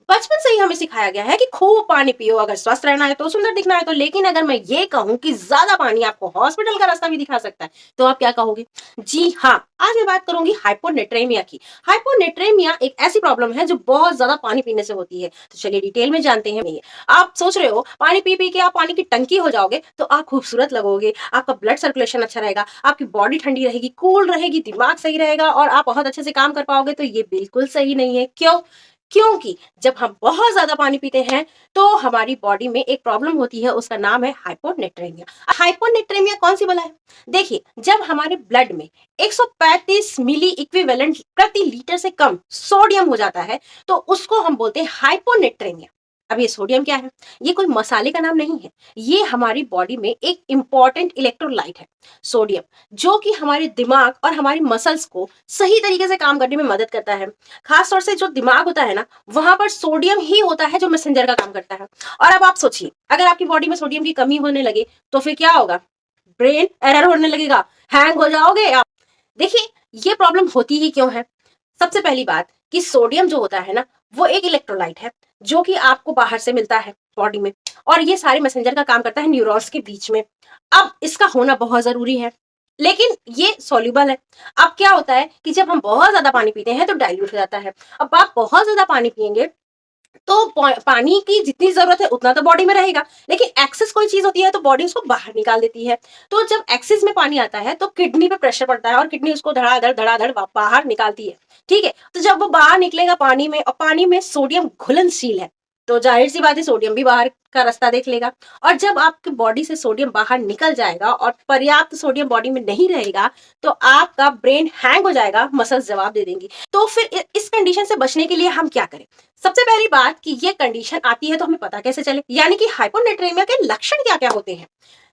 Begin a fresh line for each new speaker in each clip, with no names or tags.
बचपन से ही हमें सिखाया गया है कि खूब पानी पियो, अगर स्वस्थ रहना है तो, सुंदर दिखना है तो। लेकिन अगर मैं ये कहूं कि ज्यादा पानी आपको हॉस्पिटल का रास्ता भी दिखा सकता है, तो आप क्या कहोगे? जी हाँ, आज मैं बात करूंगी हाइपोनेट्रेमिया की। हाइपोनेट्रेमिया एक ऐसी प्रॉब्लम है जो बहुत ज्यादा पानी पीने से होती है। तो चलिए डिटेल में जानते हैं। ये आप सोच रहे हो पानी पी पी के आप पानी की टंकी हो जाओगे, तो आप खूबसूरत लगोगे, आपका ब्लड सर्कुलेशन अच्छा रहेगा, आपकी बॉडी ठंडी रहेगी, कूल रहेगी, दिमाग सही रहेगा और आप बहुत अच्छे से काम कर पाओगे। तो ये बिल्कुल सही नहीं है। क्यों? क्योंकि जब हम बहुत ज्यादा पानी पीते हैं तो हमारी बॉडी में एक प्रॉब्लम होती है, उसका नाम है हाइपोनेट्रेमिया। हाइपोनेट्रेमिया कौन सी बला है? देखिए, जब हमारे ब्लड में 135 मिली इक्विवेलेंट प्रति लीटर से कम सोडियम हो जाता है, तो उसको हम बोलते हैं हाइपोनेट्रेमिया। अब ये सोडियम क्या है? ये कोई मसाले का नाम नहीं है। ये हमारी बॉडी में एक इंपॉर्टेंट इलेक्ट्रोलाइट है, सोडियम, जो कि हमारे दिमाग और हमारी मसल्स को सही तरीके से काम करने में मदद करता है। खास तौर से जो दिमाग होता है ना, वहां पर सोडियम ही होता है जो मैसेंजर का काम करता है। और अब आप सोचिए, अगर आपकी बॉडी में सोडियम की कमी होने लगे तो फिर क्या होगा? ब्रेन एरर होने लगेगा, हैंग हो जाओगे आप। देखिए, ये प्रॉब्लम होती ही क्यों है? सबसे पहली बात कि सोडियम जो होता है ना, वो एक इलेक्ट्रोलाइट है जो कि आपको बाहर से मिलता है बॉडी में, और ये सारे मैसेंजर का काम करता है न्यूरॉन्स के बीच में। अब इसका होना बहुत जरूरी है, लेकिन ये सॉल्युबल है। अब क्या होता है कि जब हम बहुत ज्यादा पानी पीते हैं तो डाइल्यूट हो जाता है। अब आप बहुत ज्यादा पानी पिएंगे तो पानी की जितनी जरूरत है उतना तो बॉडी में रहेगा, लेकिन एक्सेस कोई चीज होती है तो बॉडी उसको बाहर निकाल देती है। तो जब एक्सेस में पानी आता है तो किडनी पे प्रेशर पड़ता है और किडनी उसको धड़ाधड़ बाहर निकालती है। ठीक है, तो जब वो बाहर निकलेगा पानी में, और पानी में सोडियम घुलनशील है, तो जाहिर सी बात है सोडियम भी बाहर का रास्ता देख लेगा। और जब आपकी बॉडी से सोडियम बाहर निकल जाएगा और पर्याप्त सोडियम बॉडी में नहीं रहेगा, तो आपका ब्रेन हैंग हो जाएगा, मसल्स जवाब दे देंगी। तो फिर इस कंडीशन से बचने के लिए हम क्या करें? सबसे पहली बात कि ये कंडीशन आती है तो हमें पता कैसे चले, यानी कि हाइपोनेट्रेमिया के लक्षण क्या क्या होते हैं।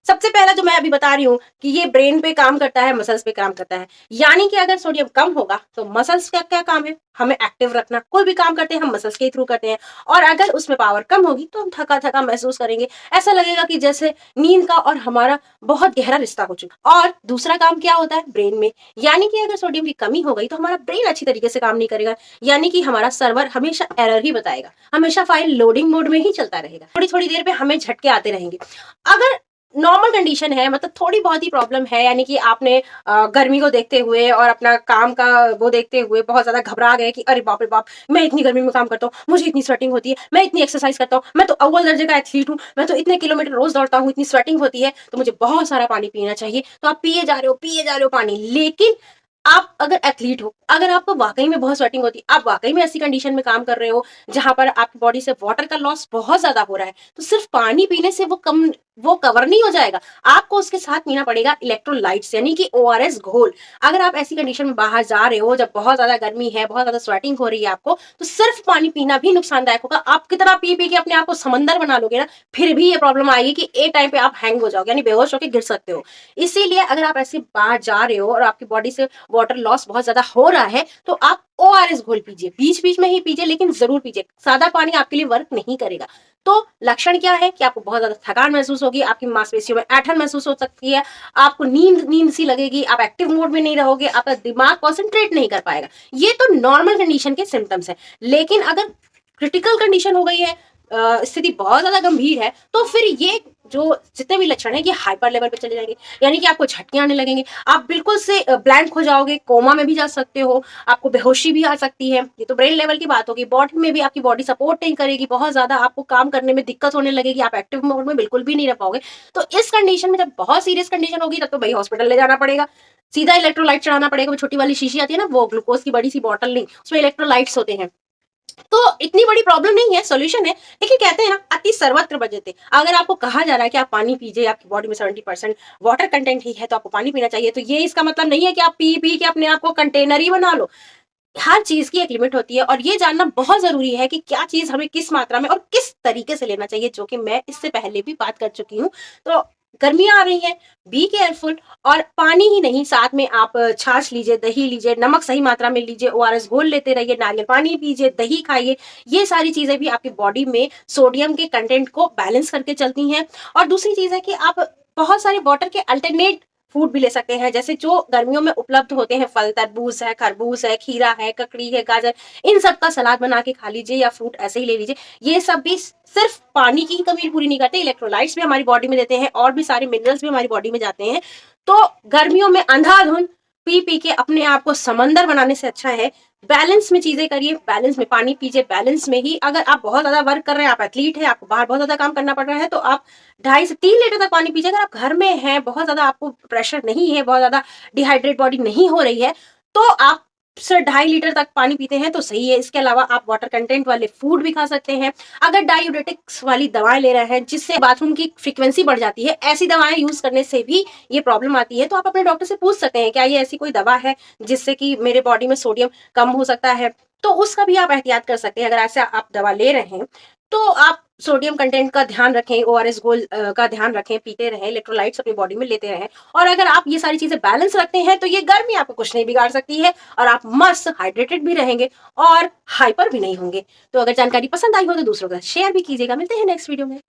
सबसे पहला जो मैं अभी बता रही हूँ कि ये ब्रेन पे काम करता है, मसल्स पे काम करता है। यानी कि अगर सोडियम कम होगा तो मसल्स का क्या काम है? हमें एक्टिव रखना। कोई भी काम करते हैं हम मसल्स के थ्रू करते हैं। और अगर उसमें पावर कम होगी तो हम थका थका महसूस करेंगे, ऐसा लगेगा कि जैसे नींद का और हमारा बहुत गहरा रिश्ता हो चुका। और दूसरा काम क्या होता है ब्रेन में? यानी कि अगर सोडियम की कमी हो गई तो हमारा ब्रेन अच्छी तरीके से काम नहीं करेगा, यानी कि हमारा सर्वर हमेशा एरर ही बताएगा, हमेशा फाइल लोडिंग मोड में ही चलता रहेगा, थोड़ी थोड़ी देर पे हमें झटके आते रहेंगे। अगर नॉर्मल कंडीशन है, मतलब थोड़ी बहुत ही प्रॉब्लम है, यानी कि आपने गर्मी को देखते हुए और अपना काम का वो देखते हुए बहुत ज्यादा घबरा गए कि अरे बाप रे बाप, मैं इतनी गर्मी में काम करता हूँ, मुझे इतनी स्वेटिंग होती है, मैं इतनी एक्सरसाइज करता हूँ, मैं तो अव्वल दर्जे का एथलीट हूँ, मैं तो इतने किलोमीटर रोज दौड़ता हूँ, इतनी स्वेटिंग होती है, तो मुझे बहुत सारा पानी पीना चाहिए। तो आप पिए जा रहे हो पानी, लेकिन आप अगर एथलीट हो, अगर आपको वाकई में बहुत स्वेटिंग होती है, आप वाकई में ऐसी कंडीशन में काम कर रहे हो जहां पर आपकी बॉडी से वाटर का लॉस बहुत ज्यादा हो रहा है, तो सिर्फ पानी पीने से वो कवर नहीं हो जाएगा। आपको उसके साथ पीना पड़ेगा इलेक्ट्रोलाइट्स, यानी कि ओआरएस घोल। अगर आप ऐसी कंडीशन में बाहर जा रहे हो जब बहुत ज्यादा गर्मी है, बहुत ज्यादा स्वेटिंग हो रही है आपको, तो सिर्फ पानी पीना भी नुकसानदायक होगा। आप कितना पी पी के अपने आप को समंदर बना लोगे ना, फिर भी ये प्रॉब्लम आएगी कि एक टाइम पे आप हैंग हो जाओगे, यानी बेहोश होकर गिर सकते हो। इसीलिए अगर आप ऐसे बाहर जा रहे हो और आपकी बॉडी से वाटर लॉस बहुत ज्यादा हो रहा है, तो आप ओआरएस घोल पीजिए, बीच बीच में ही पीजिए, लेकिन जरूर पीजिए। सादा पानी आपके लिए वर्क नहीं करेगा। तो लक्षण क्या है कि आपको बहुत ज्यादा थकान महसूस होगी, आपकी मांसपेशियों में ऐंठन महसूस हो सकती है, आपको नींद नींद सी लगेगी, आप एक्टिव मोड में नहीं रहोगे, आपका दिमाग कॉन्सेंट्रेट नहीं कर पाएगा। ये तो नॉर्मल कंडीशन के सिम्टम्स है। लेकिन अगर क्रिटिकल कंडीशन हो गई है, स्थिति बहुत ज्यादा गंभीर है, तो फिर ये जो जितने भी लक्षण है ये हाइपर लेवल पे चले जाएंगे, यानी कि आपको झटके आने लगेंगे, आप बिल्कुल से ब्लैंक हो जाओगे, कोमा में भी जा सकते हो, आपको बेहोशी भी आ सकती है। ये तो ब्रेन लेवल की बात होगी। बॉडी में भी आपकी बॉडी सपोर्ट नहीं करेगी, बहुत ज्यादा आपको काम करने में दिक्कत होने लगेगी, आप एक्टिव मोड में बिल्कुल भी नहीं रह पाओगे। तो इस कंडीशन में जब बहुत सीरियस कंडीशन होगी तब तो भाई हॉस्पिटल ले जाना पड़ेगा, सीधा इलेक्ट्रोलाइट चढ़ाना पड़ेगा। वो छोटी वाली शीशी आती है ना, वो ग्लूकोज की बड़ी सी बॉटल नहीं, उसमें इलेक्ट्रोलाइट्स होते हैं। तो इतनी बड़ी प्रॉब्लम नहीं है, सॉल्यूशन है। लेकिन कहते हैं ना, अति सर्वत्र बजते। अगर आपको कहा जा रहा है कि आप पानी पीजिए, आपकी बॉडी में 70% वाटर कंटेंट ही है, तो आपको पानी पीना चाहिए, तो ये इसका मतलब नहीं है कि आप पी पी के अपने आप को कंटेनर ही बना लो। हर चीज की एक लिमिट होती है, और ये जानना बहुत जरूरी है कि क्या चीज हमें किस मात्रा में और किस तरीके से लेना चाहिए, जो कि मैं इससे पहले भी बात कर चुकी हूँ। तो गर्मियां आ रही हैं, बी केयरफुल। और पानी ही नहीं, साथ में आप छाछ लीजिए, दही लीजिए, नमक सही मात्रा में लीजिए, ओआरएस घोल लेते रहिए, नारियल पानी पीजिए, दही खाइए। ये सारी चीजें भी आपकी बॉडी में सोडियम के कंटेंट को बैलेंस करके चलती हैं। और दूसरी चीज है कि आप बहुत सारे वाटर के अल्टरनेट फूड भी ले सकते हैं, जैसे जो गर्मियों में उपलब्ध होते हैं फल, तरबूज है, खरबूज है, खीरा है, ककड़ी है, गाजर, इन सब का सलाद बना के खा लीजिए या फ्रूट ऐसे ही ले लीजिए। ये सब भी सिर्फ पानी की ही कमी पूरी नहीं करते, इलेक्ट्रोलाइट्स भी हमारी बॉडी में देते हैं और भी सारे मिनरल्स भी हमारी बॉडी में जाते हैं। तो गर्मियों में अंधाधुंध पी पी के अपने आप को समंदर बनाने से अच्छा है बैलेंस में चीजें करिए, बैलेंस में पानी पीजिए, बैलेंस में ही। अगर आप बहुत ज्यादा वर्क कर रहे हैं, आप एथलीट है, आपको बाहर बहुत ज्यादा काम करना पड़ रहा है, तो आप 2.5 से 3 लीटर तक पानी पीजिए। अगर आप घर में हैं, बहुत ज्यादा आपको प्रेशर नहीं है, बहुत ज्यादा डिहाइड्रेट बॉडी नहीं हो रही है, तो आप सिर्फ 2.5 लीटर तक पानी पीते हैं तो सही है। इसके अलावा आप वाटर कंटेंट वाले फूड भी खा सकते हैं। अगर डायूरेटिक्स वाली दवाएं ले रहे हैं जिससे बाथरूम की फ्रीक्वेंसी बढ़ जाती है, ऐसी दवाएं यूज करने से भी ये प्रॉब्लम आती है, तो आप अपने डॉक्टर से पूछ सकते हैं क्या ये ऐसी कोई दवा है जिससे कि मेरे बॉडी में सोडियम कम हो सकता है, तो उसका भी आप एहतियात कर सकते हैं। अगर ऐसा आप दवा ले रहे हैं तो आप सोडियम कंटेंट का ध्यान रखें, ओआरएस गोल का ध्यान रखें, पीते रहें, इलेक्ट्रोलाइट्स अपनी बॉडी में लेते रहें। और अगर आप ये सारी चीजें बैलेंस रखते हैं तो ये गर्मी आपको कुछ नहीं बिगाड़ सकती है और आप मस्त हाइड्रेटेड भी रहेंगे और हाइपर भी नहीं होंगे। तो अगर जानकारी पसंद आई हो तो दूसरों के साथ शेयर भी कीजिएगा। मिलते हैं नेक्स्ट वीडियो में।